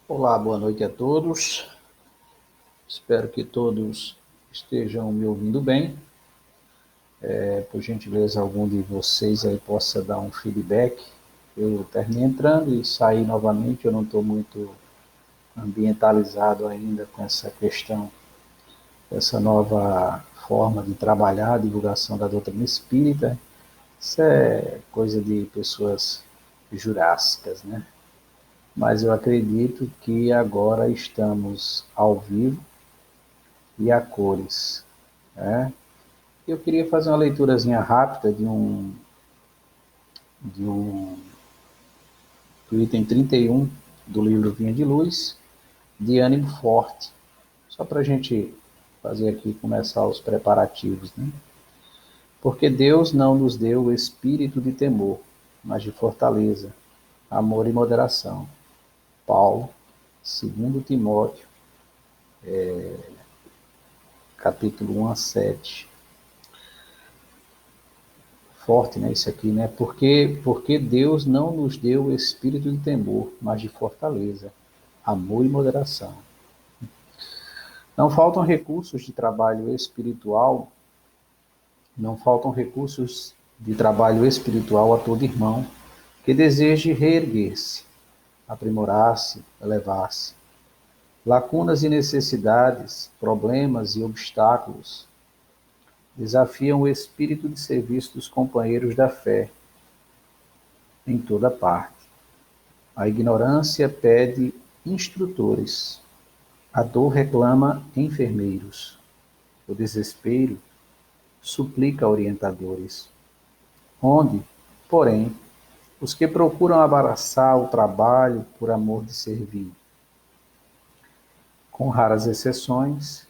Olá, boa noite a todos. Espero que todos estejam me ouvindo bem. Por gentileza, algum de vocês aí possa dar um feedback. Eu terminei entrando e saí novamente. Eu não estou muito ambientalizado ainda com essa questão, essa nova forma de trabalhar a divulgação da doutrina espírita. Isso é coisa de pessoas jurássicas, né? Mas eu acredito que agora estamos ao vivo e a cores, né? Eu queria fazer uma leiturazinha rápida de um do item 31 do livro Vinha de Luz, de ânimo forte, só para a gente fazer aqui, começar os preparativos, né? Porque Deus não nos deu o espírito de temor, mas de fortaleza, amor e moderação. Paulo, 2 Timóteo, capítulo 1 a 7. Forte, né, isso aqui, né? Porque Deus não nos deu o espírito de temor, mas de fortaleza, amor e moderação. Não faltam recursos de trabalho espiritual, não faltam recursos de trabalho espiritual a todo irmão que deseje reerguer-se, aprimorar-se, elevar-se. Lacunas e necessidades, problemas e obstáculos desafiam o espírito de serviço dos companheiros da fé em toda parte. A ignorância pede instrutores, a dor reclama enfermeiros, o desespero suplica orientadores. Onde, porém, os que procuram abraçar o trabalho por amor de servir. Com raras exceções,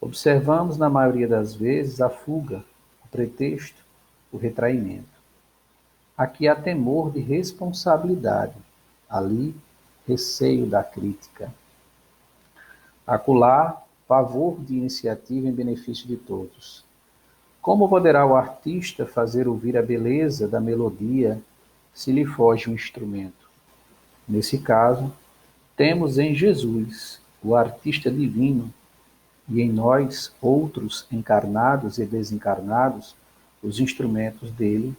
observamos na maioria das vezes a fuga, o pretexto, o retraimento. Aqui há temor de responsabilidade, ali receio da crítica. Acolá, pavor de iniciativa em benefício de todos. Como poderá o artista fazer ouvir a beleza da melodia se lhe foge um instrumento? Nesse caso, temos em Jesus, o artista divino, e em nós, outros encarnados e desencarnados, os instrumentos dele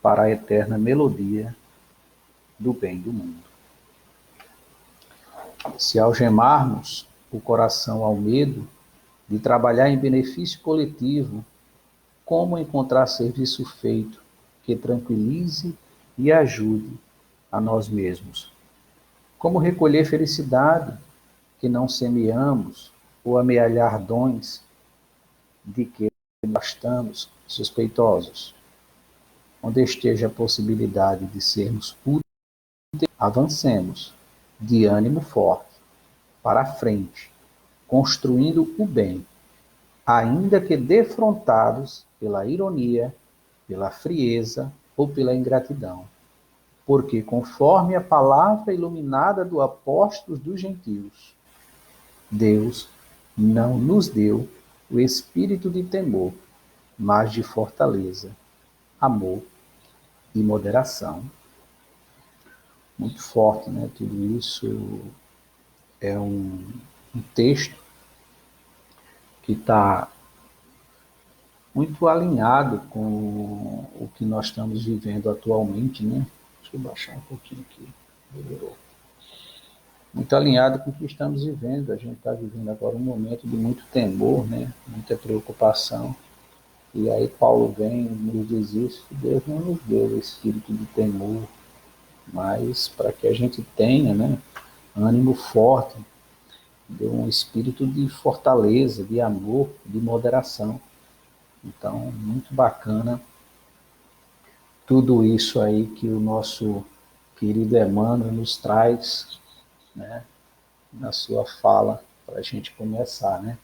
para a eterna melodia do bem do mundo. Se algemarmos o coração ao medo de trabalhar em benefício coletivo, como encontrar serviço feito que tranquilize e ajude a nós mesmos? Como recolher felicidade que não semeamos ou amealhar dons de que bastamos suspeitosos? Onde esteja a possibilidade de sermos úteis, avancemos de ânimo forte para a frente, construindo o bem, ainda que defrontados pela ironia, pela frieza ou pela ingratidão. Porque, conforme a palavra iluminada do apóstolo dos gentios, Deus não nos deu o espírito de temor, mas de fortaleza, amor e moderação. Muito forte, né? Tudo isso é um texto que está muito alinhado com o que nós estamos vivendo atualmente, né? Deixa eu baixar um pouquinho aqui. Melhorou. Muito alinhado com o que estamos vivendo. A gente está vivendo agora um momento de muito temor, né? Muita preocupação. E aí Paulo vem e nos diz isso, que Deus não nos deu o espírito de temor, mas para que a gente tenha, né, ânimo forte, deu um espírito de fortaleza, de amor, de moderação. Então, muito bacana tudo isso aí que o nosso querido Emmanuel nos traz, né, na sua fala, para a gente começar, né?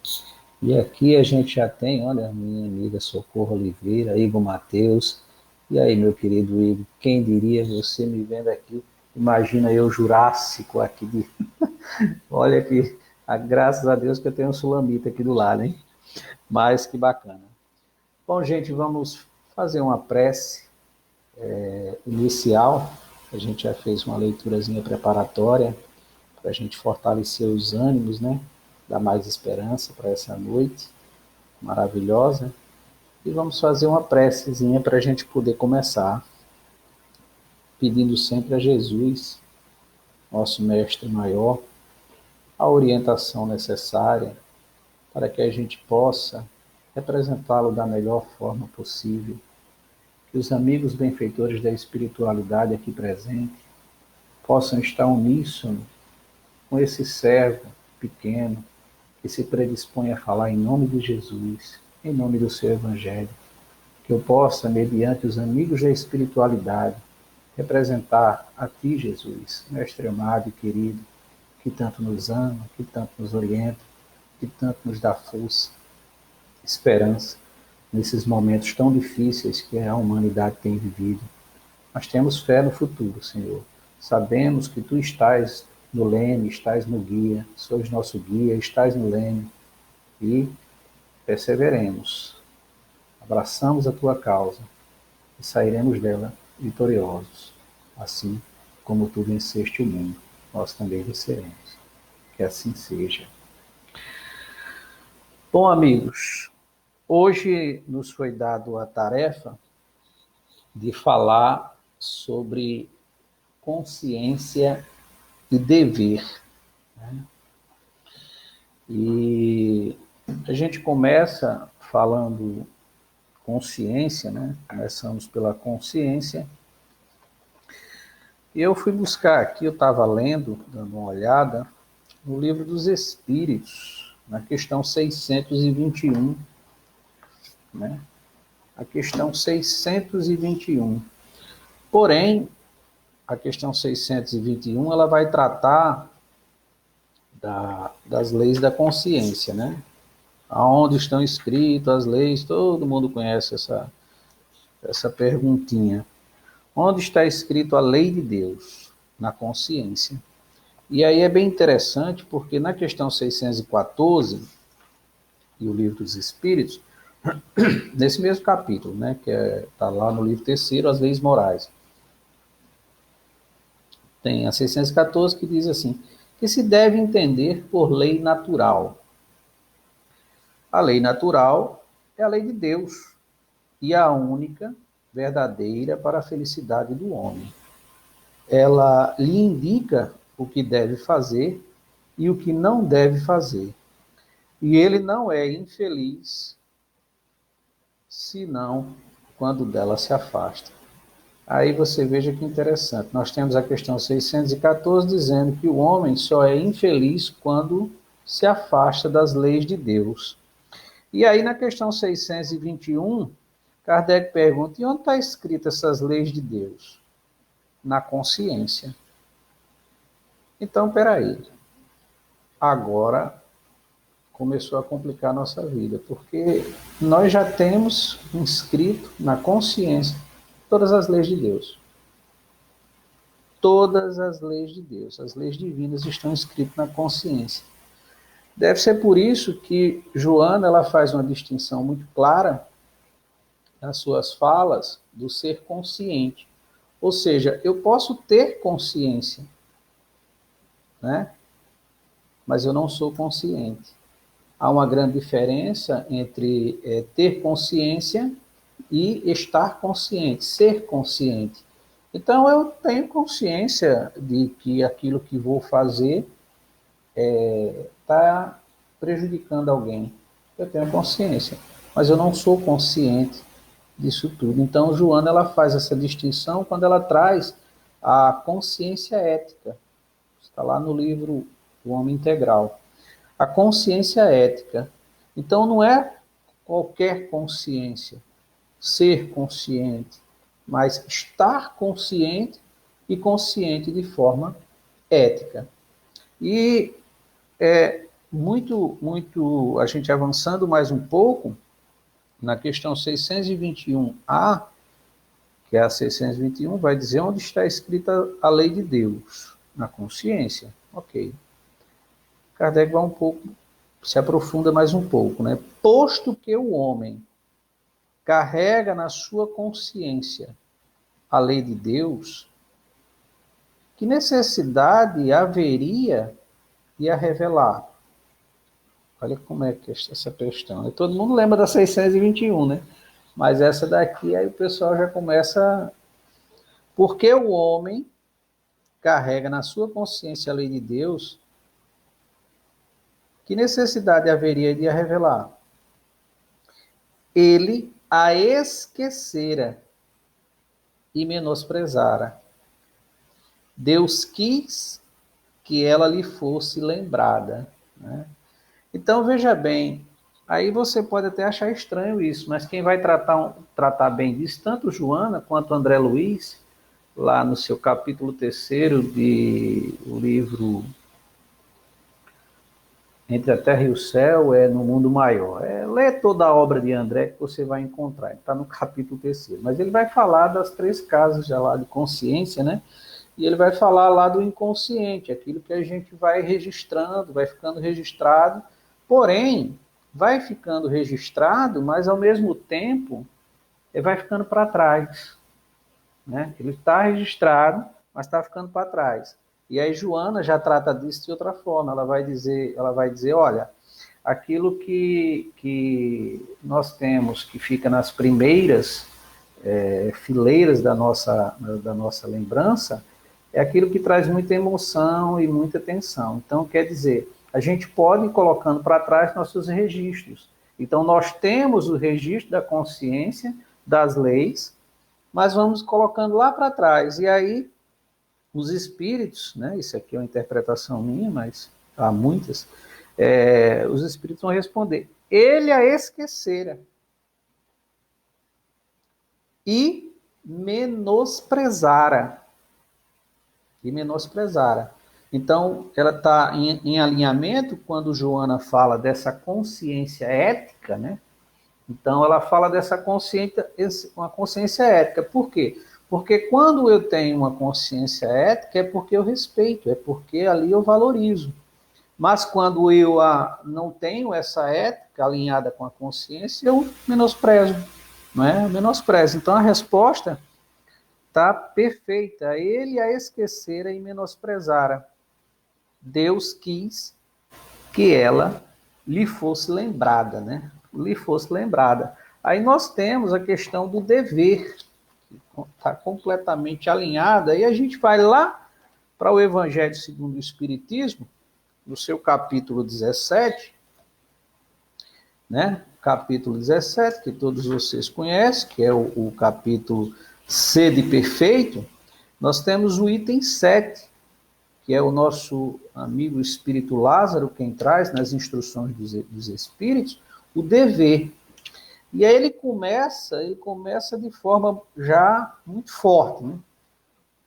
E aqui a gente já tem, olha, minha amiga Socorro Oliveira, Igor Mateus. E aí, meu querido Igor, quem diria você me vendo aqui? Imagina eu jurássico aqui de. Olha aqui, graças a Deus que eu tenho um sulamita aqui do lado, hein? Mas que bacana. Bom, gente, vamos fazer uma prece inicial. A gente já fez uma leiturazinha preparatória, para a gente fortalecer os ânimos, né? Dar mais esperança para essa noite maravilhosa. E vamos fazer uma precezinha para a gente poder começar, pedindo sempre a Jesus, nosso Mestre Maior, a orientação necessária para que a gente possa representá-lo da melhor forma possível, que os amigos benfeitores da espiritualidade aqui presentes possam estar uníssono com esse servo pequeno que se predispõe a falar em nome de Jesus, em nome do seu Evangelho, que eu possa, mediante os amigos da espiritualidade, representar a Ti, Jesus, Mestre amado e querido, que tanto nos ama, que tanto nos orienta, que tanto nos dá força, esperança, nesses momentos tão difíceis que a humanidade tem vivido. Nós temos fé no futuro, Senhor. Sabemos que Tu estás no leme, estás no guia, sois nosso guia, estás no leme, e perseveremos. Abraçamos a Tua causa e sairemos dela vitoriosos. Assim como Tu venceste o mundo, nós também venceremos. Que assim seja. Bom, amigos, hoje nos foi dado a tarefa de falar sobre consciência e dever, né? E a gente começa falando consciência, né? Começamos pela consciência. E eu fui buscar aqui, eu estava lendo, dando uma olhada, no Livro dos Espíritos, na questão 621, né? A questão 621. Porém, a questão 621, ela vai tratar das leis da consciência, né? Aonde estão escritas as leis, todo mundo conhece essa perguntinha. Onde está escrito a lei de Deus? Na consciência. E aí é bem interessante, porque na questão 614, e o Livro dos Espíritos, nesse mesmo capítulo, né, que está lá no livro terceiro, as leis morais, tem a 614 que diz assim, que se deve entender por lei natural. A lei natural é a lei de Deus e a única verdadeira para a felicidade do homem. Ela lhe indica o que deve fazer e o que não deve fazer. E ele não é infeliz senão quando dela se afasta. Aí você veja que interessante. Nós temos a questão 614 dizendo que o homem só é infeliz quando se afasta das leis de Deus. E aí na questão 621, Kardec pergunta, e onde está escrita essas leis de Deus? Na consciência. Então, peraí. Agora começou a complicar a nossa vida, porque nós já temos inscrito na consciência todas as leis de Deus. Todas as leis de Deus, as leis divinas estão escritas na consciência. Deve ser por isso que Joana ela faz uma distinção muito clara nas suas falas do ser consciente. Ou seja, eu posso ter consciência, né? Mas eu não sou consciente. Há uma grande diferença entre ter consciência e estar consciente, ser consciente. Então, eu tenho consciência de que aquilo que vou fazer está prejudicando alguém. Eu tenho consciência, mas eu não sou consciente disso tudo. Então, Joana ela faz essa distinção quando ela traz a consciência ética. Está lá no livro O Homem Integral. A consciência ética. Então, não é qualquer consciência, ser consciente, mas estar consciente e consciente de forma ética. E muito, a gente avançando mais um pouco, na questão 621A, que é a 621, vai dizer onde está escrita a lei de Deus, na consciência. Ok. Kardec vai um pouco, se aprofunda mais um pouco, né? Posto que o homem carrega na sua consciência a lei de Deus, Que necessidade haveria de a revelar? Olha como é que essa questão. Todo mundo lembra da 621, né? Mas essa daqui, aí o pessoal já começa... Porque o homem carrega na sua consciência a lei de Deus, que necessidade haveria de a revelar? Ele a esquecera e menosprezara. Deus quis que ela lhe fosse lembrada, né? Então, veja bem, aí você pode até achar estranho isso, mas quem vai tratar bem disso, tanto Joana quanto André Luiz, lá no seu capítulo 3º do livro Entre a Terra e o Céu, é no Mundo Maior. Lê toda a obra de André que você vai encontrar, está no capítulo 3º. Mas ele vai falar das 3 casas já lá de consciência, né? E ele vai falar lá do inconsciente, aquilo que a gente vai registrando, vai ficando registrado, porém, vai ficando registrado, mas ao mesmo tempo, ele vai ficando para trás, né? Ele está registrado, mas está ficando para trás. E aí Joana já trata disso de outra forma, ela vai dizer, olha, aquilo que nós temos, que fica nas primeiras fileiras da nossa lembrança, é aquilo que traz muita emoção e muita tensão. Então, quer dizer, a gente pode ir colocando para trás nossos registros. Então, nós temos o registro da consciência, das leis, mas vamos colocando lá para trás. E aí, os espíritos, né, isso aqui é uma interpretação minha, mas há muitas, os espíritos vão responder. Ele a esquecera e menosprezara. E menosprezara. Então, ela está em alinhamento quando Joana fala dessa consciência ética, né? Então, ela fala dessa consciência, uma consciência ética. Por quê? Porque quando eu tenho uma consciência ética, é porque eu respeito, é porque ali eu valorizo. Mas quando eu não tenho essa ética alinhada com a consciência, eu menosprezo, não é? Eu menosprezo. Então, a resposta está perfeita. Ele a esquecera e menosprezara. Deus quis que ela lhe fosse lembrada, né? Lhe fosse lembrada. Aí nós temos a questão do dever, que está completamente alinhada. Aí a gente vai lá para o Evangelho segundo o Espiritismo, no seu capítulo 17, né? Capítulo 17, que todos vocês conhecem, que é o capítulo Sede Perfeito. Nós temos o item 7, que é o nosso amigo Espírito Lázaro, quem traz nas instruções dos Espíritos, o dever. E aí ele começa de forma já muito forte, né?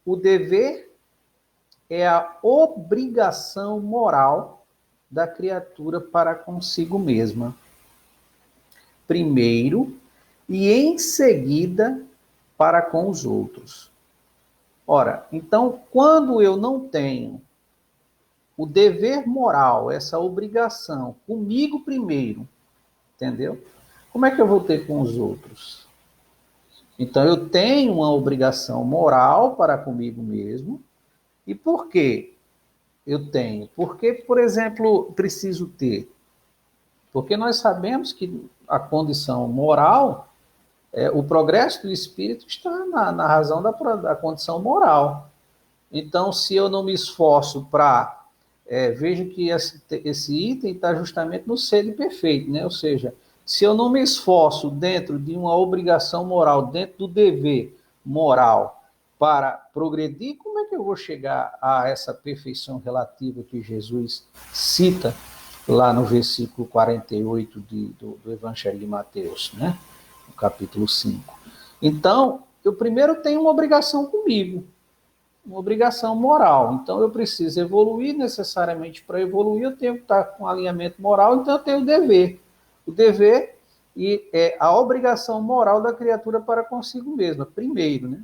O dever é a obrigação moral da criatura para consigo mesma. Primeiro, e em seguida para com os outros. Ora, então, quando eu não tenho o dever moral, essa obrigação, comigo primeiro, entendeu? Como é que eu vou ter com os outros? Então, eu tenho uma obrigação moral para comigo mesmo. E por quê eu tenho? Porque, por exemplo, preciso ter? Porque nós sabemos que a condição moral, o progresso do espírito está na razão da condição moral. Então, se eu não me esforço para... veja que esse item está justamente no sede perfeito, né? Ou seja, se eu não me esforço dentro de uma obrigação moral, dentro do dever moral para progredir, como é que eu vou chegar a essa perfeição relativa que Jesus cita lá no versículo 48 do Evangelho de Mateus, né? No capítulo 5. Então, eu primeiro tenho uma obrigação comigo, uma obrigação moral. Então, eu preciso evoluir necessariamente. Para evoluir, eu tenho que estar com alinhamento moral, então eu tenho o dever. O dever é a obrigação moral da criatura para consigo mesma, primeiro, né?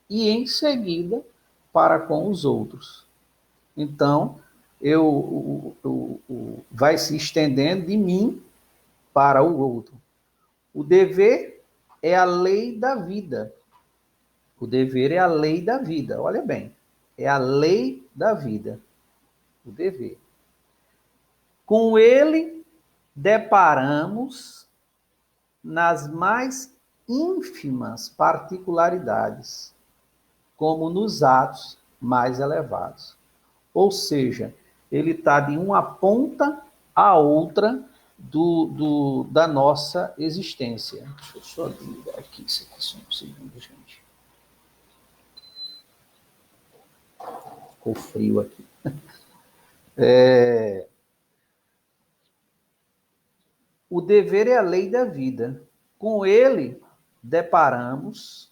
E em seguida para com os outros. Então, vai se estendendo de mim para o outro. O dever é a lei da vida. O dever é a lei da vida. Olha bem, é a lei da vida, o dever. Com ele deparamos nas mais ínfimas particularidades, como nos atos mais elevados. Ou seja, ele está de uma ponta à outra da nossa existência. Deixa eu só ligar aqui, isso aqui só um segundo, gente. Ficou frio aqui. O dever é a lei da vida. Com ele, deparamos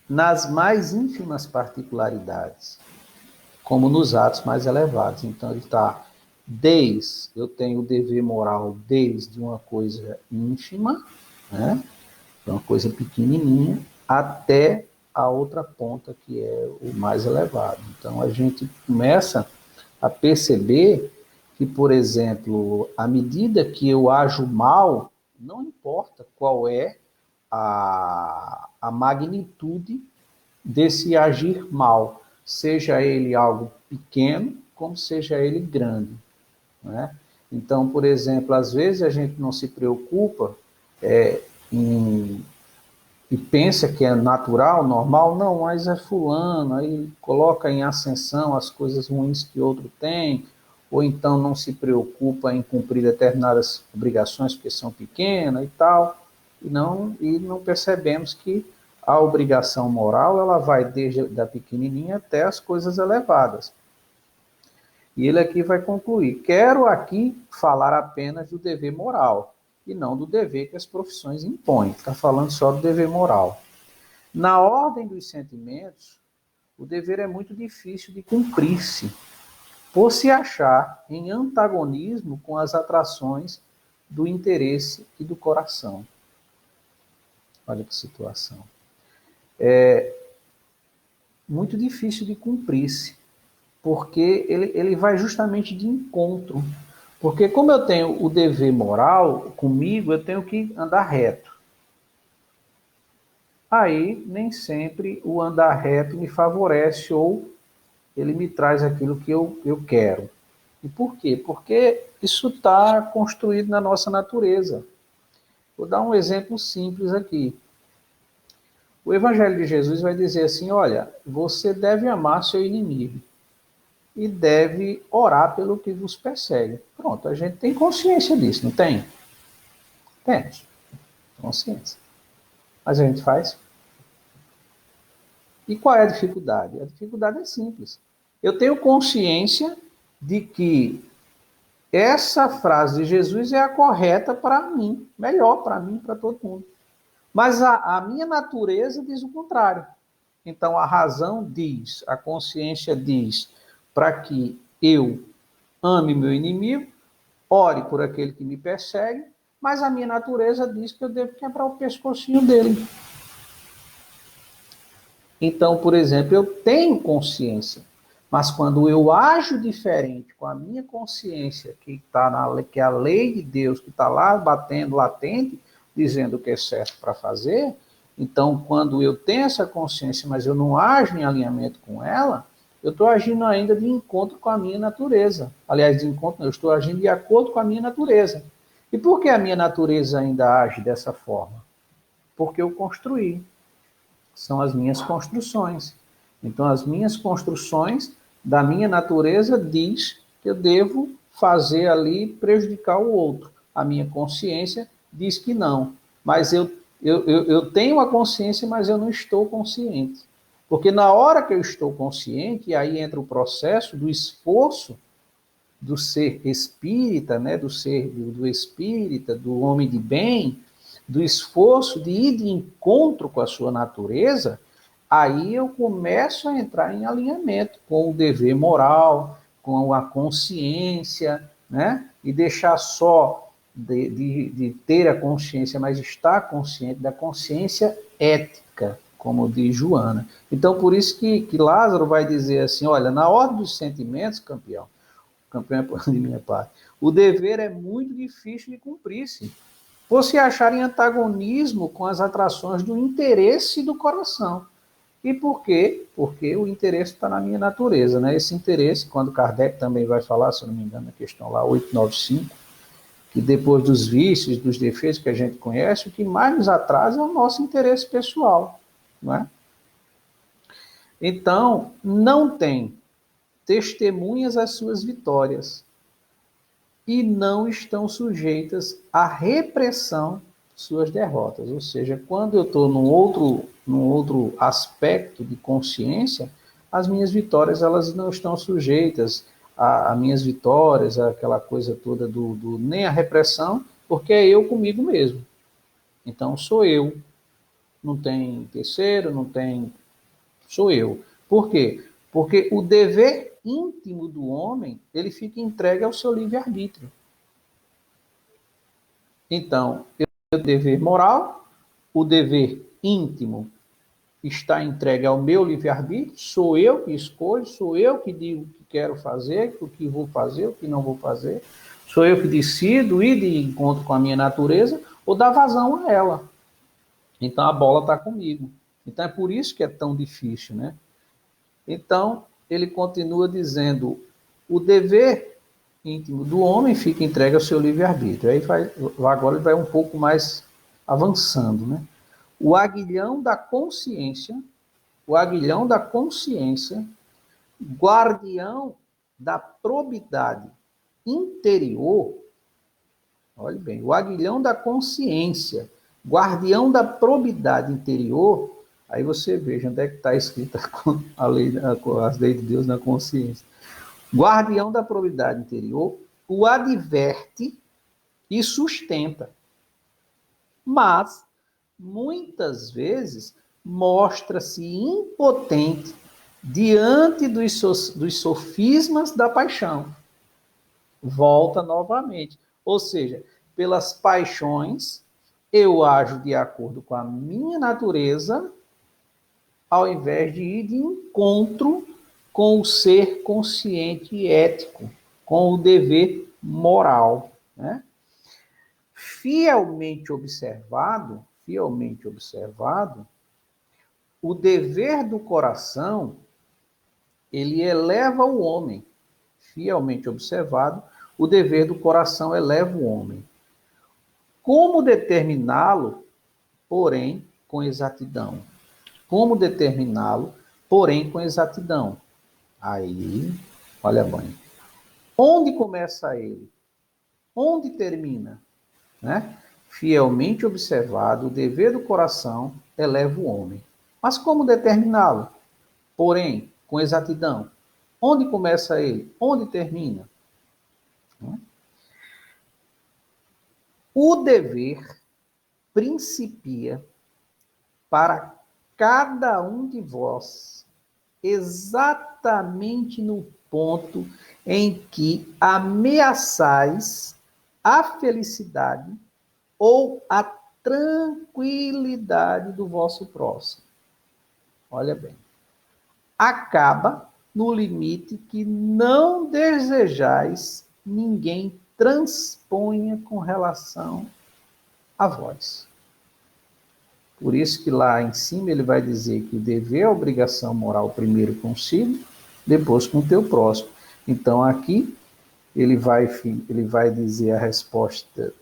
nas mais ínfimas particularidades, como nos atos mais elevados. Então, ele está eu tenho o dever moral desde uma coisa ínfima, né? Uma coisa pequenininha, até a outra ponta, que é o mais elevado. Então, a gente começa a perceber que, por exemplo, à medida que eu ajo mal, não importa qual é a magnitude desse agir mal, seja ele algo pequeno, como seja ele grande, né? Então, por exemplo, às vezes a gente não se preocupa e pensa que é natural, normal, não, mas é fulano, aí coloca em ascensão as coisas ruins que outro tem, ou então não se preocupa em cumprir determinadas obrigações porque são pequenas e tal, e não percebemos que a obrigação moral ela vai desde da pequenininha até as coisas elevadas. E ele aqui vai concluir: quero aqui falar apenas do dever moral, e não do dever que as profissões impõem. Está falando só do dever moral. Na ordem dos sentimentos, o dever é muito difícil de cumprir-se, por se achar em antagonismo com as atrações do interesse e do coração. Olha que situação. É muito difícil de cumprir-se, porque ele vai justamente de encontro. Porque como eu tenho o dever moral comigo, eu tenho que andar reto. Aí, nem sempre o andar reto me favorece ou ele me traz aquilo que eu quero. E por quê? Porque isso está construído na nossa natureza. Vou dar um exemplo simples aqui. O Evangelho de Jesus vai dizer assim, olha, você deve amar seu inimigo e deve orar pelo que vos persegue. Pronto, a gente tem consciência disso, não tem? Temos consciência. Mas a gente faz. E qual é a dificuldade? A dificuldade é simples. Eu tenho consciência de que essa frase de Jesus é a correta para mim, melhor para mim, para todo mundo. Mas a minha natureza diz o contrário. Então a razão diz, a consciência diz, para que eu ame meu inimigo, ore por aquele que me persegue, mas a minha natureza diz que eu devo quebrar o pescocinho dele. Então, por exemplo, eu tenho consciência, mas quando eu ajo diferente com a minha consciência, que é a lei de Deus, que está lá batendo latente, dizendo o que é certo para fazer, então quando eu tenho essa consciência, mas eu não ajo em alinhamento com ela, eu estou agindo ainda de encontro com a minha natureza. Aliás, de encontro, eu estou agindo de acordo com a minha natureza. E por que a minha natureza ainda age dessa forma? Porque eu construí. São as minhas construções. Então, as minhas construções da minha natureza diz que eu devo fazer ali prejudicar o outro. A minha consciência diz que não. Mas eu tenho a consciência, mas eu não estou consciente. Porque na hora que eu estou consciente, e aí entra o processo do esforço do ser espírita, né, do espírita, do homem de bem, do esforço de ir de encontro com a sua natureza, aí eu começo a entrar em alinhamento com o dever moral, com a consciência, né? E deixar só de ter a consciência, mas estar consciente da consciência ética, como diz Joana. Então, por isso que Lázaro vai dizer assim, olha, na ordem dos sentimentos, campeão é de minha parte, o dever é muito difícil de cumprir-se, por se achar em antagonismo com as atrações do interesse do coração. E por quê? Porque o interesse está na minha natureza, né? Esse interesse, quando Kardec também vai falar, se eu não me engano, na questão lá 895, que depois dos vícios, dos defeitos que a gente conhece, o que mais nos atrasa é o nosso interesse pessoal, não é? Então, não tem testemunhas às suas vitórias e não estão sujeitas à repressão de suas derrotas. Ou seja, quando eu estou num outro aspecto de consciência, as minhas vitórias elas não estão sujeitas a minhas vitórias, aquela coisa toda nem a repressão, porque é eu comigo mesmo. Então sou eu. Não tem terceiro, não tem. Sou eu. Por quê? Porque o dever íntimo do homem, ele fica entregue ao seu livre-arbítrio. Então, o dever moral, o dever íntimo está entregue ao meu livre-arbítrio, sou eu que escolho, sou eu que digo o que quero fazer, o que vou fazer, o que não vou fazer, sou eu que decido ir de encontro com a minha natureza ou dar vazão a ela. Então, a bola está comigo. Então, é por isso que é tão difícil, né? Então, ele continua dizendo, o dever íntimo do homem fica entregue ao seu livre-arbítrio. Aí agora ele vai um pouco mais avançando, né? O aguilhão da consciência, guardião da probidade interior, olhe bem, o aguilhão da consciência, guardião da probidade interior. Aí você veja onde é que está escrita as leis de Deus na consciência. Guardião da probidade interior, o adverte e sustenta. Mas, muitas vezes, mostra-se impotente diante dos sofismas da paixão. Volta novamente. Ou seja, pelas paixões, eu ajo de acordo com a minha natureza, ao invés de ir de encontro com o ser consciente e ético, com o dever moral, né? Fielmente observado, o dever do coração, ele eleva o homem. Fielmente observado, o dever do coração eleva o homem. Como determiná-lo, porém, com exatidão? Como determiná-lo, porém, com exatidão? Aí, olha bem. Onde começa ele? Onde termina? Né? Fielmente observado, o dever do coração eleva o homem. Mas como determiná-lo? Porém, com exatidão. Onde começa ele? Onde termina? O dever principia para cada um de vós exatamente no ponto em que ameaçais a felicidade ou a tranquilidade do vosso próximo. Olha bem. Acaba no limite que não desejais ninguém transponha com relação a vós. Por isso que lá em cima ele vai dizer que o dever é a obrigação moral primeiro consigo, depois com o teu próximo. Então aqui ele vai dizer a resposta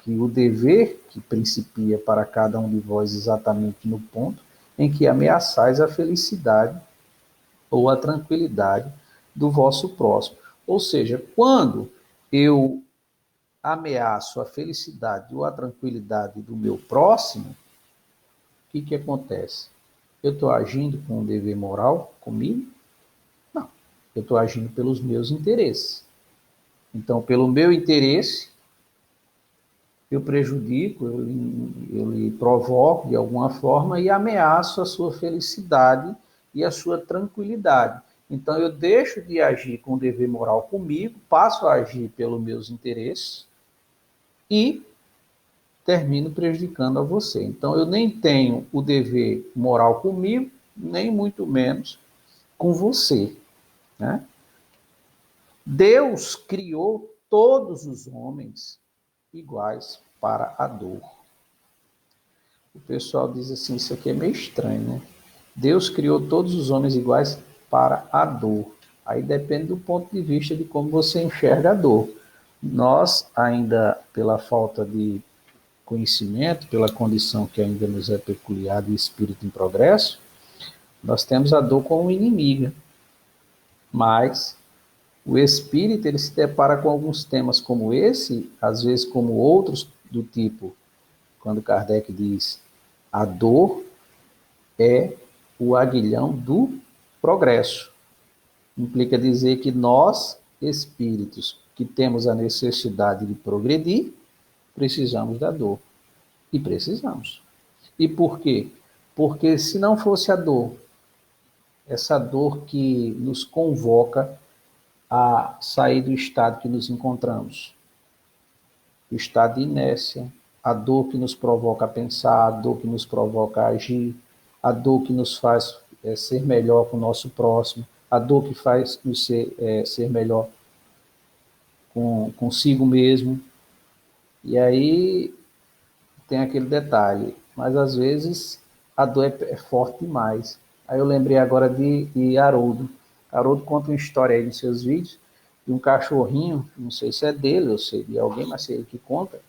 que o dever que principia para cada um de vós exatamente no ponto em que ameaçais a felicidade ou a tranquilidade do vosso próximo. Ou seja, quando eu ameaço a felicidade ou a tranquilidade do meu próximo, o que acontece? Eu estou agindo com um dever moral comigo? Não. Eu estou agindo pelos meus interesses. Então, pelo meu interesse, eu prejudico, eu lhe provoco de alguma forma e ameaço a sua felicidade e a sua tranquilidade. Então, eu deixo de agir com o dever moral comigo, passo a agir pelos meus interesses e termino prejudicando a você. Então, eu nem tenho o dever moral comigo, nem muito menos com você, né? Deus criou todos os homens iguais para a dor. O pessoal diz assim, isso aqui é meio estranho, né? Deus criou todos os homens iguais para a dor. Aí depende do ponto de vista de como você enxerga a dor. Nós, ainda pela falta de conhecimento, pela condição que ainda nos é peculiar de espírito em progresso, nós temos a dor como inimiga. Mas o espírito ele se depara com alguns temas como esse, às vezes como outros, do tipo, quando Kardec diz, a dor é o aguilhão do progresso. Implica dizer que nós, espíritos, que temos a necessidade de progredir, precisamos da dor. E precisamos. E por quê? Porque se não fosse a dor, essa dor que nos convoca a sair do estado que nos encontramos, o estado de inércia, a dor que nos provoca a pensar, a dor que nos provoca a agir, a dor que nos faz ser melhor com o nosso próximo, a dor que faz nos ser melhor consigo mesmo. E aí tem aquele detalhe, mas às vezes a dor é forte demais. Aí eu lembrei agora de Haroldo. Haroldo conta uma história aí nos seus vídeos, de um cachorrinho, não sei se é dele ou se é de alguém, mas é ele que conta,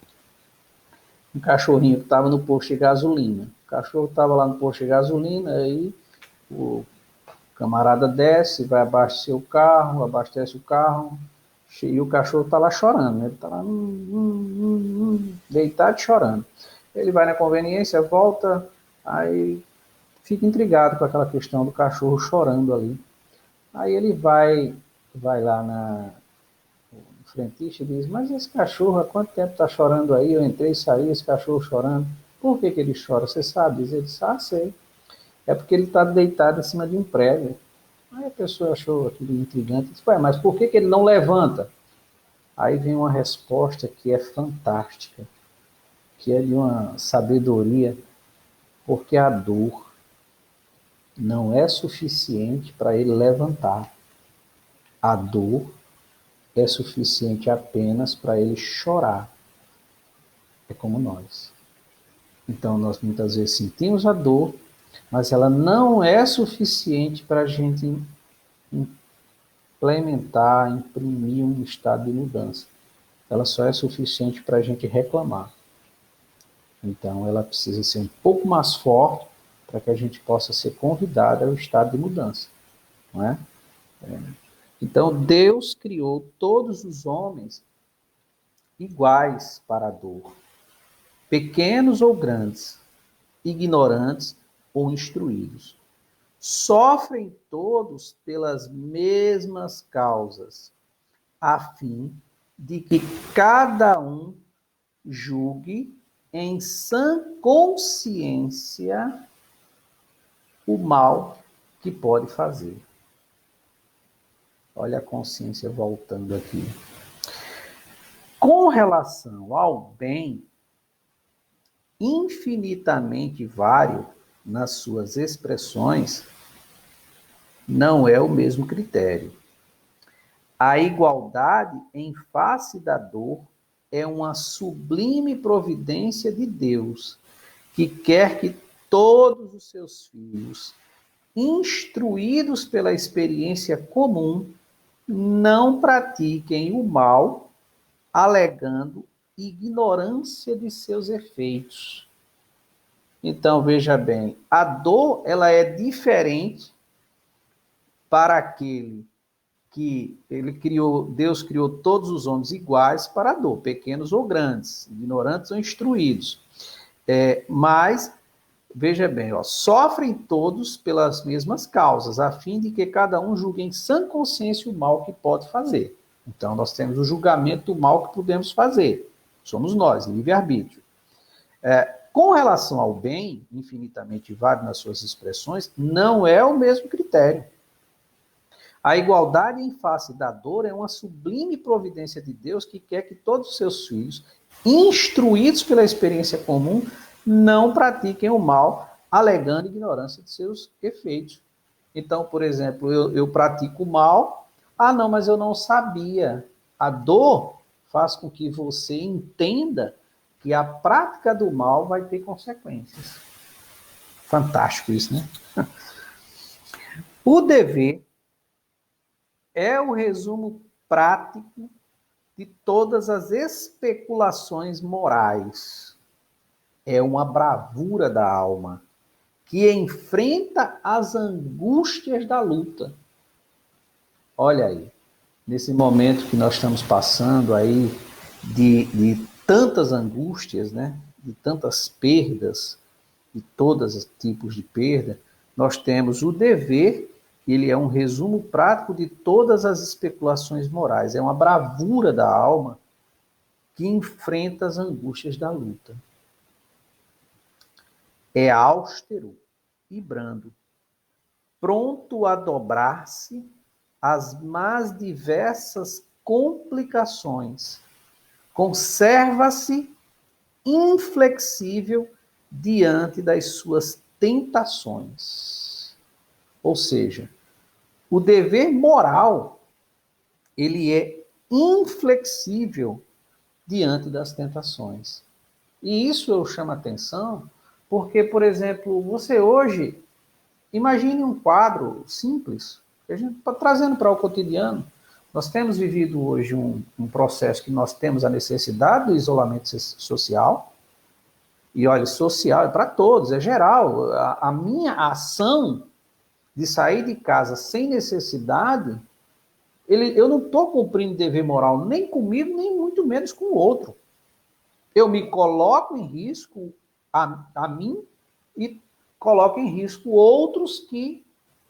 um cachorrinho que estava no posto de gasolina. O cachorro estava lá no posto de gasolina, aí o camarada desce, vai abastecer o carro, abastece o carro, e o cachorro está lá chorando, né? Ele está lá deitado chorando. Ele vai na conveniência, volta, aí fica intrigado com aquela questão do cachorro chorando ali. Aí ele vai lá no frentista e diz, mas esse cachorro há quanto tempo está chorando aí? Eu entrei e saí, esse cachorro chorando. Por que ele chora? Você sabe? Ele disse, sei. É porque ele está deitado em cima de um prego. Aí a pessoa achou aquilo intrigante e disse, mas por que ele não levanta? Aí vem uma resposta que é fantástica, que é de uma sabedoria, porque a dor não é suficiente para ele levantar. A dor é suficiente apenas para ele chorar. É como nós. Então, nós muitas vezes sentimos a dor, mas ela não é suficiente para a gente implementar, imprimir um estado de mudança. Ela só é suficiente para a gente reclamar. Então, ela precisa ser um pouco mais forte para que a gente possa ser convidado ao estado de mudança. Não é? Então, Deus criou todos os homens iguais para a dor, pequenos ou grandes, ignorantes ou instruídos. Sofrem todos pelas mesmas causas, a fim de que cada um julgue em sã consciência o mal que pode fazer. Olha a consciência voltando aqui. Com relação ao bem, infinitamente vário nas suas expressões, não é o mesmo critério. A igualdade em face da dor é uma sublime providência de Deus, que quer que todos os seus filhos, instruídos pela experiência comum, não pratiquem o mal, alegando ignorância de seus efeitos. Então, veja bem, a dor ela é diferente para aquele que Deus criou todos os homens iguais para a dor, pequenos ou grandes, ignorantes ou instruídos. Mas, veja bem, sofrem todos pelas mesmas causas, a fim de que cada um julgue em sã consciência o mal que pode fazer. Então, nós temos o julgamento do mal que podemos fazer. Somos nós, livre-arbítrio. Com relação ao bem, infinitamente vário nas suas expressões, não é o mesmo critério. A igualdade em face da dor é uma sublime providência de Deus que quer que todos os seus filhos, instruídos pela experiência comum, não pratiquem o mal, alegando ignorância de seus efeitos. Então, por exemplo, eu pratico o mal, não, mas eu não sabia. A dor faz com que você entenda que a prática do mal vai ter consequências. Fantástico isso, né? O dever é o resumo prático de todas as especulações morais. É uma bravura da alma que enfrenta as angústias da luta. Olha aí, nesse momento que nós estamos passando aí de tantas angústias, né? De tantas perdas, de todos os tipos de perda, nós temos o dever, ele é um resumo prático de todas as especulações morais. É uma bravura da alma que enfrenta as angústias da luta. É austero e brando, pronto a dobrar-se às mais diversas complicações. Conserva-se inflexível diante das suas tentações. Ou seja, o dever moral, ele é inflexível diante das tentações. E isso eu chamo a atenção porque, por exemplo, você hoje, imagine um quadro simples, que a gente está trazendo para o cotidiano. Nós temos vivido hoje um processo que nós temos a necessidade do isolamento social. E olha, social é para todos, é geral. A minha ação de sair de casa sem necessidade, eu não estou cumprindo dever moral nem comigo, nem muito menos com o outro. Eu me coloco em risco a mim e coloco em risco outros que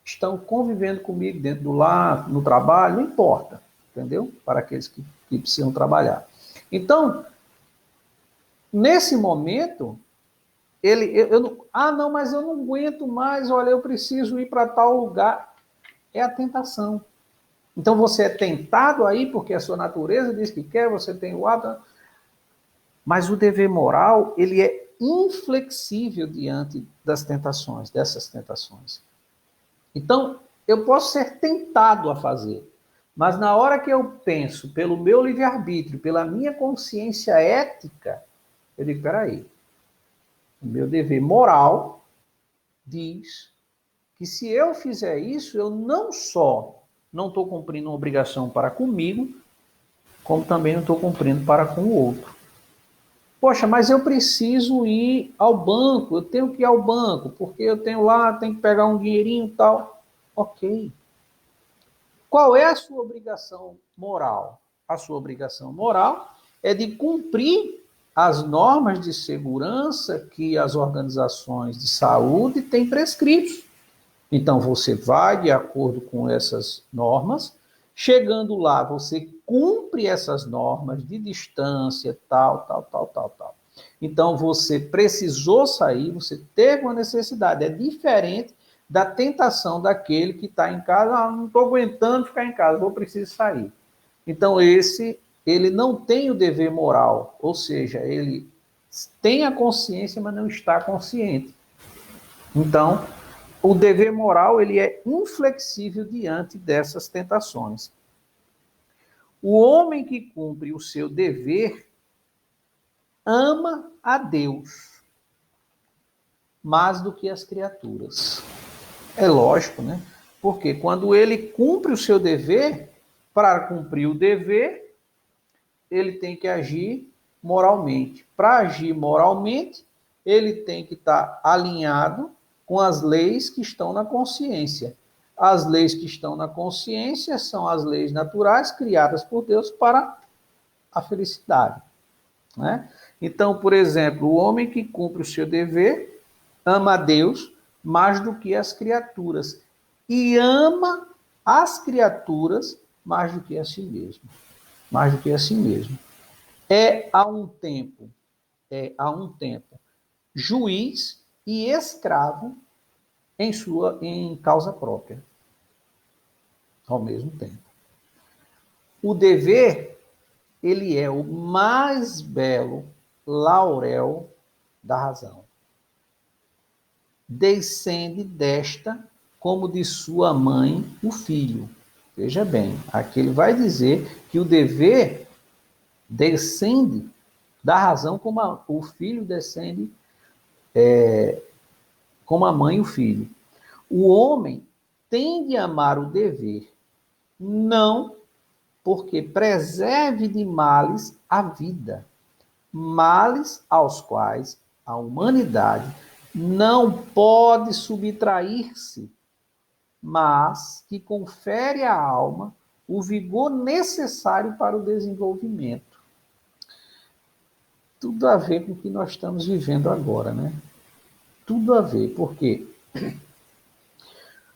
estão convivendo comigo dentro do lar, no trabalho, não importa, entendeu? Para aqueles que precisam trabalhar. Então, nesse momento, não, mas eu não aguento mais, olha, eu preciso ir para tal lugar. É a tentação. Então, você é tentado aí, porque a sua natureza diz que quer, você tem o hábito, mas o dever moral, ele é inflexível diante das tentações, dessas tentações. Então, eu posso ser tentado a fazer, mas na hora que eu penso pelo meu livre-arbítrio, pela minha consciência ética, eu digo, peraí, o meu dever moral diz que se eu fizer isso, eu não só não estou cumprindo uma obrigação para comigo, como também não estou cumprindo para com o outro. Poxa, mas eu preciso ir ao banco, eu tenho que ir ao banco, porque eu tenho que pegar um dinheirinho e tal. Ok. Qual é a sua obrigação moral? A sua obrigação moral é de cumprir as normas de segurança que as organizações de saúde têm prescritos. Então, você vai de acordo com essas normas, chegando lá, você cumpre essas normas de distância, tal. Então, você precisou sair, você teve uma necessidade, é diferente da tentação daquele que está em casa, não estou aguentando ficar em casa, preciso sair. Então, ele não tem o dever moral, ou seja, ele tem a consciência, mas não está consciente. Então, o dever moral, ele é inflexível diante dessas tentações. O homem que cumpre o seu dever ama a Deus mais do que as criaturas. É lógico, né? Porque quando ele cumpre o seu dever, para cumprir o dever, ele tem que agir moralmente. Para agir moralmente, ele tem que estar alinhado com as leis que estão na consciência. As leis que estão na consciência são as leis naturais criadas por Deus para a felicidade, né? Então, por exemplo, o homem que cumpre o seu dever ama a Deus mais do que as criaturas e ama as criaturas mais do que a si mesmo. Mais do que a si mesmo. É a um tempo juiz e escravo em causa própria, ao mesmo tempo. O dever, ele é o mais belo laurel da razão. Descende desta como de sua mãe o filho. Veja bem, aqui ele vai dizer que o dever descende da razão como o filho descende como a mãe e o filho. O homem, tende a amar o dever, não porque preserve de males a vida, males aos quais a humanidade não pode subtrair-se, mas que confere à alma o vigor necessário para o desenvolvimento. Tudo a ver com o que nós estamos vivendo agora, né? Tudo a ver, porque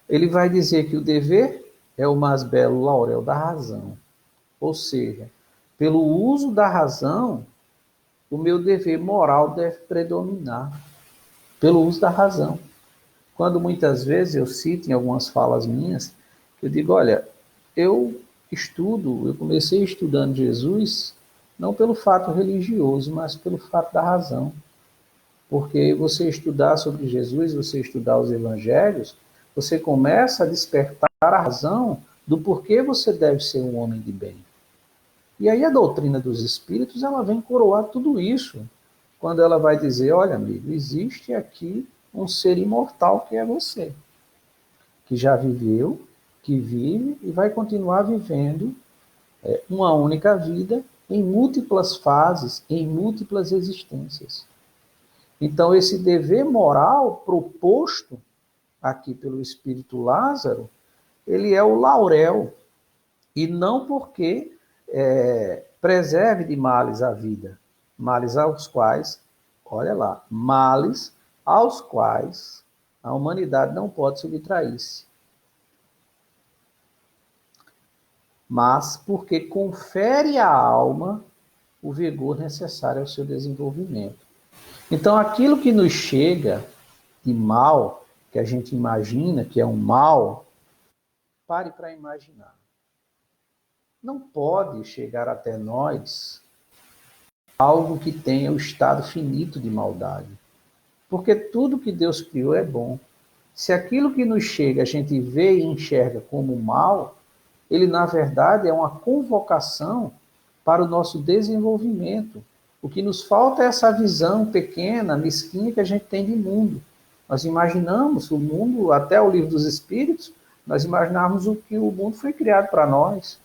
ele vai dizer que o dever é o mais belo laurel da razão. Ou seja, pelo uso da razão, o meu dever moral deve predominar. Pelo uso da razão. Quando muitas vezes eu cito em algumas falas minhas, eu digo, olha, eu comecei estudando Jesus, não pelo fato religioso, mas pelo fato da razão. Porque você estudar sobre Jesus, você estudar os evangelhos, você começa a despertar a razão do porquê você deve ser um homem de bem. E aí a doutrina dos espíritos, ela vem coroar tudo isso, quando ela vai dizer, olha, amigo, existe aqui um ser imortal que é você, que já viveu, que vive e vai continuar vivendo uma única vida em múltiplas fases, em múltiplas existências. Então, esse dever moral proposto aqui pelo Espírito Lázaro, ele é o laurel, e não porque preserve de males a vida, males aos quais, olha lá, males aos quais a humanidade não pode subtrair-se, mas porque confere à alma o vigor necessário ao seu desenvolvimento. Então, aquilo que nos chega de mal, que a gente imagina que é um mal, pare para imaginar. Não pode chegar até nós algo que tenha o estado finito de maldade. Porque tudo que Deus criou é bom. Se aquilo que nos chega a gente vê e enxerga como mal, ele na verdade é uma convocação para o nosso desenvolvimento. O que nos falta é essa visão pequena, mesquinha que a gente tem de mundo. Nós imaginamos o mundo, até o livro dos Espíritos, nós imaginamos o que o mundo foi criado para nós.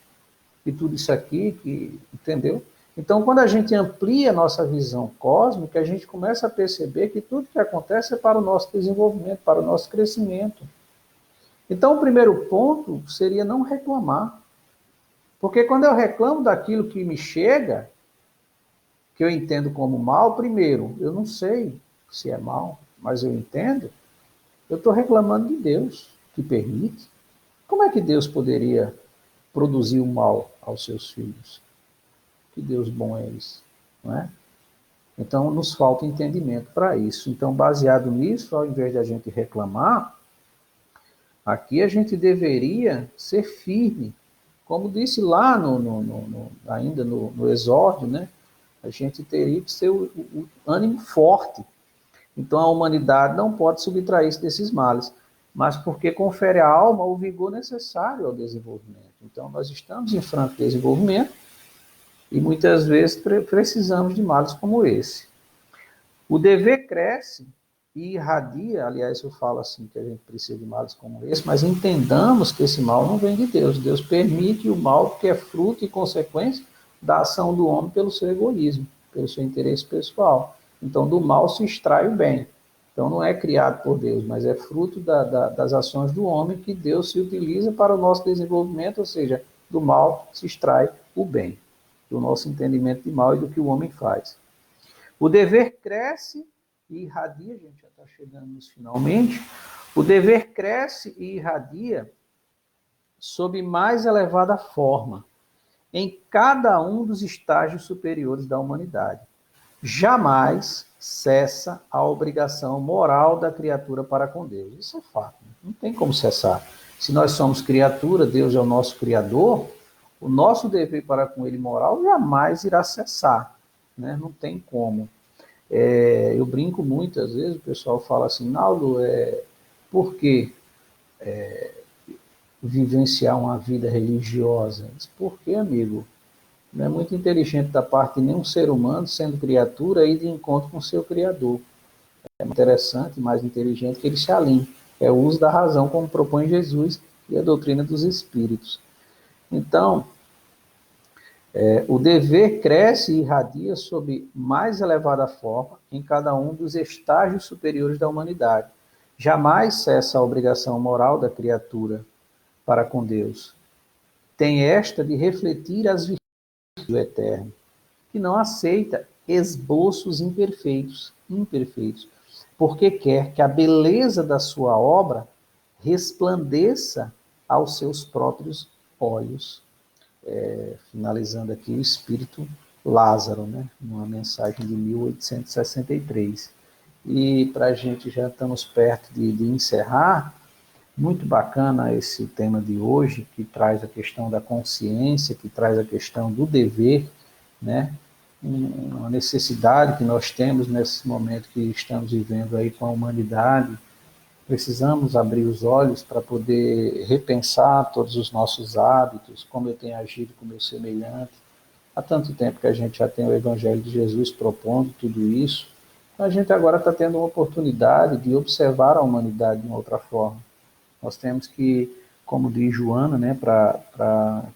E tudo isso aqui, entendeu? Então, quando a gente amplia a nossa visão cósmica, a gente começa a perceber que tudo que acontece é para o nosso desenvolvimento, para o nosso crescimento. Então, o primeiro ponto seria não reclamar. Porque quando eu reclamo daquilo que me chega, que eu entendo como mal, primeiro, eu não sei se é mal, mas eu entendo, eu estou reclamando de Deus, que permite. Como é que Deus poderia produzir o mal aos seus filhos? Que Deus bom é esse, não é? Então, nos falta entendimento para isso. Então, baseado nisso, ao invés de a gente reclamar, aqui a gente deveria ser firme. Como disse lá ainda no exórdio, né? A gente teria que ser o ânimo forte. Então, a humanidade não pode subtrair-se desses males, mas porque confere à alma o vigor necessário ao desenvolvimento. Então, nós estamos em franco desenvolvimento e muitas vezes precisamos de males como esse. O dever cresce e irradia, aliás, eu falo assim que a gente precisa de males como esse, mas entendamos que esse mal não vem de Deus. Deus permite o mal porque é fruto e consequência da ação do homem pelo seu egoísmo, pelo seu interesse pessoal. Então, do mal se extrai o bem. Então, não é criado por Deus, mas é fruto das ações do homem que Deus se utiliza para o nosso desenvolvimento, ou seja, do mal se extrai o bem, do nosso entendimento de mal e do que o homem faz. O dever cresce e irradia, a gente já está chegando nos finalmente, o dever cresce e irradia sob mais elevada forma, em cada um dos estágios superiores da humanidade. Jamais cessa a obrigação moral da criatura para com Deus. Isso é fato, não tem como cessar. Se nós somos criatura, Deus é o nosso Criador, o nosso dever para com Ele moral jamais irá cessar, né? Não tem como. Eu brinco muito, às vezes o pessoal fala assim, Naldo, por que vivenciar uma vida religiosa? Por que, amigo? Não é muito inteligente da parte de nenhum ser humano, sendo criatura, ir de encontro com o seu Criador. É interessante, mais inteligente que ele se alinhe. é o uso da razão, como propõe Jesus e a doutrina dos espíritos. Então, o dever cresce e irradia sob mais elevada forma em cada um dos estágios superiores da humanidade. Jamais cessa a obrigação moral da criatura para com Deus. Tem esta de refletir as virtudes do Eterno, que não aceita esboços imperfeitos, porque quer que a beleza da sua obra resplandeça aos seus próprios olhos. Finalizando aqui o espírito Lázaro, né? Uma mensagem de 1863. E para a gente, já estamos perto de encerrar. Muito bacana esse tema de hoje, que traz a questão da consciência, que traz a questão do dever, né? Uma necessidade que nós temos nesse momento que estamos vivendo aí com a humanidade. Precisamos abrir os olhos para poder repensar todos os nossos hábitos, como eu tenho agido com meu semelhante. Há tanto tempo que a gente já tem o Evangelho de Jesus propondo tudo isso, a gente agora está tendo uma oportunidade de observar a humanidade de uma outra forma. Nós temos que, como diz Joana, né,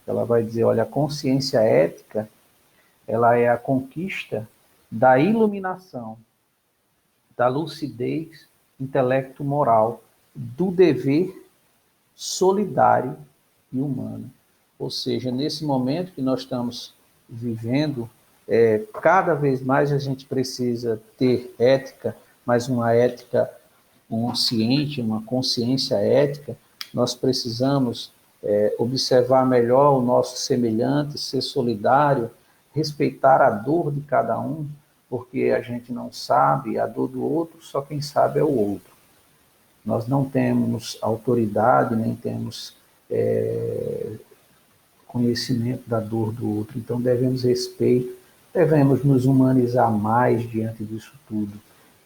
ela vai dizer, olha, a consciência ética, ela é a conquista da iluminação, da lucidez, intelecto moral, do dever solidário e humano. Ou seja, nesse momento que nós estamos vivendo, cada vez mais a gente precisa ter ética, mas uma ética consciente, uma consciência ética. Nós precisamos observar melhor o nosso semelhante, ser solidário, respeitar a dor de cada um, porque a gente não sabe a dor do outro, só quem sabe é o outro. Nós não temos autoridade, nem temos conhecimento da dor do outro, então devemos respeito, devemos nos humanizar mais diante disso tudo.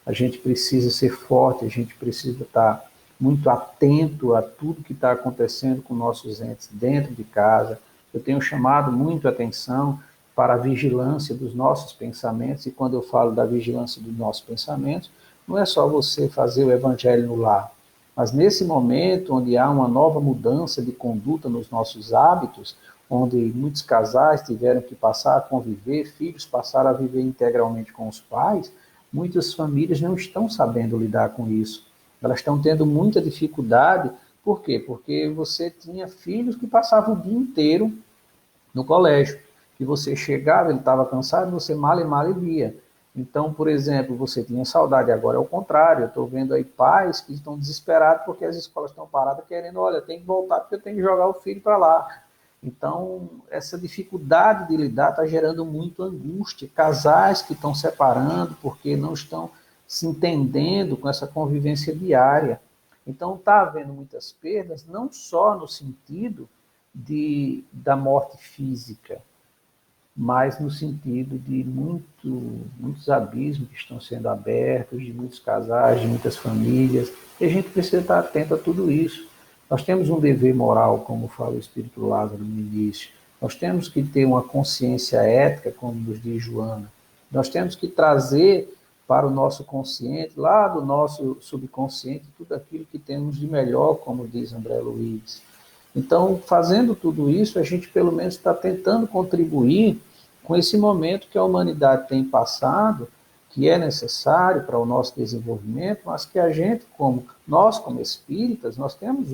A gente precisa ser forte, a gente precisa estar muito atento a tudo que está acontecendo com nossos entes dentro de casa. Eu tenho chamado muito a atenção para a vigilância dos nossos pensamentos, e quando eu falo da vigilância dos nossos pensamentos, não é só você fazer o evangelho no lar, mas nesse momento onde há uma nova mudança de conduta nos nossos hábitos, onde muitos casais tiveram que passar a conviver, filhos passaram a viver integralmente com os pais, muitas famílias não estão sabendo lidar com isso. Elas estão tendo muita dificuldade. Por quê? Porque você tinha filhos que passavam o dia inteiro no colégio. Que você chegava, ele estava cansado, você mal e mal via. Então, por exemplo, você tinha saudade, agora é o contrário. Eu estou vendo aí pais que estão desesperados porque as escolas estão paradas querendo, olha, tem que voltar porque eu tenho que jogar o filho para lá. Então, essa dificuldade de lidar está gerando muito angústia. Casais que estão separando porque não estão se entendendo com essa convivência diária. Então, está havendo muitas perdas, não só no sentido da morte física, mas no sentido de muitos abismos que estão sendo abertos, de muitos casais, de muitas famílias, e a gente precisa estar atento a tudo isso. Nós temos um dever moral, como fala o Espírito Lázaro no início, nós temos que ter uma consciência ética, como nos diz Joana, nós temos que trazer para o nosso consciente, lá do nosso subconsciente, tudo aquilo que temos de melhor, como diz André Luiz. Então, fazendo tudo isso, a gente pelo menos está tentando contribuir com esse momento que a humanidade tem passado, que é necessário para o nosso desenvolvimento, mas que a gente, nós como espíritas, nós temos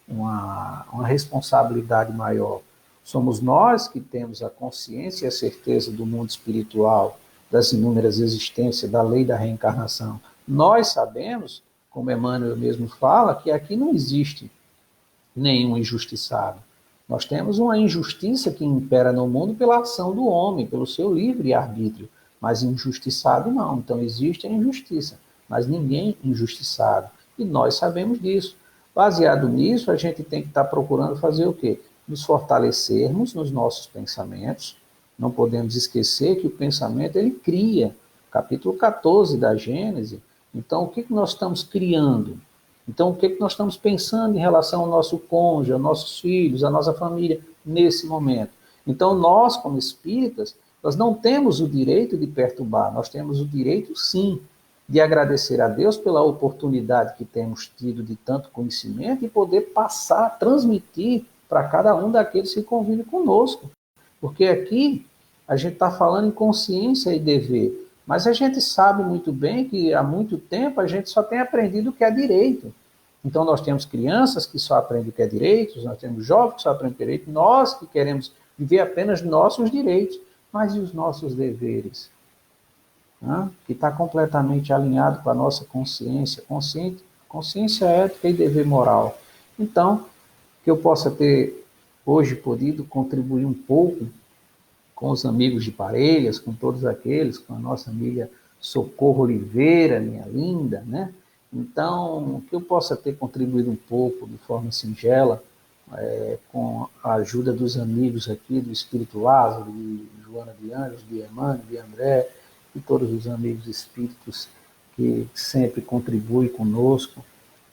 uma responsabilidade maior. Somos nós que temos a consciência e a certeza do mundo espiritual, das inúmeras existências, da lei da reencarnação. Nós sabemos, como Emmanuel mesmo fala, que aqui não existe nenhum injustiçado. Nós temos uma injustiça que impera no mundo pela ação do homem, pelo seu livre arbítrio, mas injustiçado não. Então existe a injustiça, mas ninguém injustiçado. E nós sabemos disso. Baseado nisso, a gente tem que estar procurando fazer o quê? Nos fortalecermos nos nossos pensamentos. Não podemos esquecer que o pensamento ele cria. Capítulo 14 da Gênese. Então, o que nós estamos criando? Então, o que nós estamos pensando em relação ao nosso cônjuge, aos nossos filhos, à nossa família, nesse momento? Então, nós, como espíritas, nós não temos o direito de perturbar, nós temos o direito, sim, de agradecer a Deus pela oportunidade que temos tido de tanto conhecimento e poder passar, transmitir para cada um daqueles que convivem conosco. Porque aqui a gente está falando em consciência e dever, mas a gente sabe muito bem que há muito tempo a gente só tem aprendido o que é direito. Então nós temos crianças que só aprendem o que é direito, nós temos jovens que só aprendem direito, nós que queremos viver apenas nossos direitos, mas e os nossos deveres? Que está completamente alinhado com a nossa consciência, consciência ética e dever moral. Então, que eu possa ter hoje podido contribuir um pouco com os amigos de Parelhas, com todos aqueles, com a nossa amiga Socorro Oliveira, minha linda, né? Então, que eu possa ter contribuído um pouco de forma singela, com a ajuda dos amigos aqui, do Espírito Lázaro, de Joana de Anjos, de Emmanuel, de André, e todos os amigos espíritos que sempre contribuem conosco,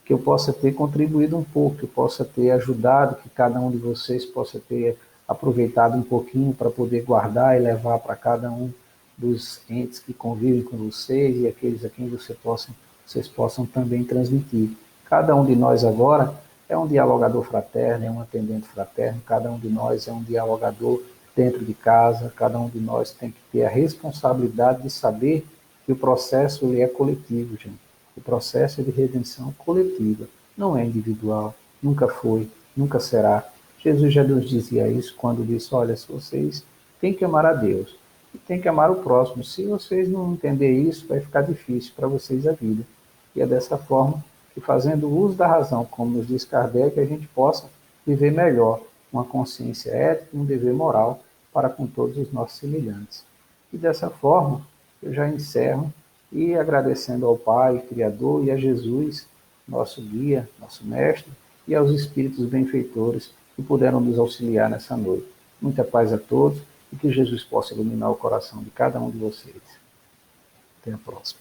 que eu possa ter contribuído um pouco, que eu possa ter ajudado, que cada um de vocês possa ter aproveitado um pouquinho para poder guardar e levar para cada um dos entes que convivem com vocês e aqueles a quem vocês possam também transmitir. Cada um de nós agora é um dialogador fraterno, é um atendente fraterno, cada um de nós é um dialogador dentro de casa, cada um de nós tem que ter a responsabilidade de saber que o processo ele é coletivo, gente. O processo é de redenção coletiva, não é individual, nunca foi, nunca será. Jesus já nos dizia isso quando disse, olha, se vocês têm que amar a Deus e têm que amar o próximo. Se vocês não entenderem isso, vai ficar difícil para vocês a vida. E é dessa forma que, fazendo uso da razão, como nos diz Kardec, a gente possa viver melhor, uma consciência ética e um dever moral para com todos os nossos semelhantes. E dessa forma, eu já encerro e agradecendo ao Pai, Criador, e a Jesus, nosso guia, nosso mestre, e aos espíritos benfeitores que puderam nos auxiliar nessa noite. Muita paz a todos e que Jesus possa iluminar o coração de cada um de vocês. Até a próxima.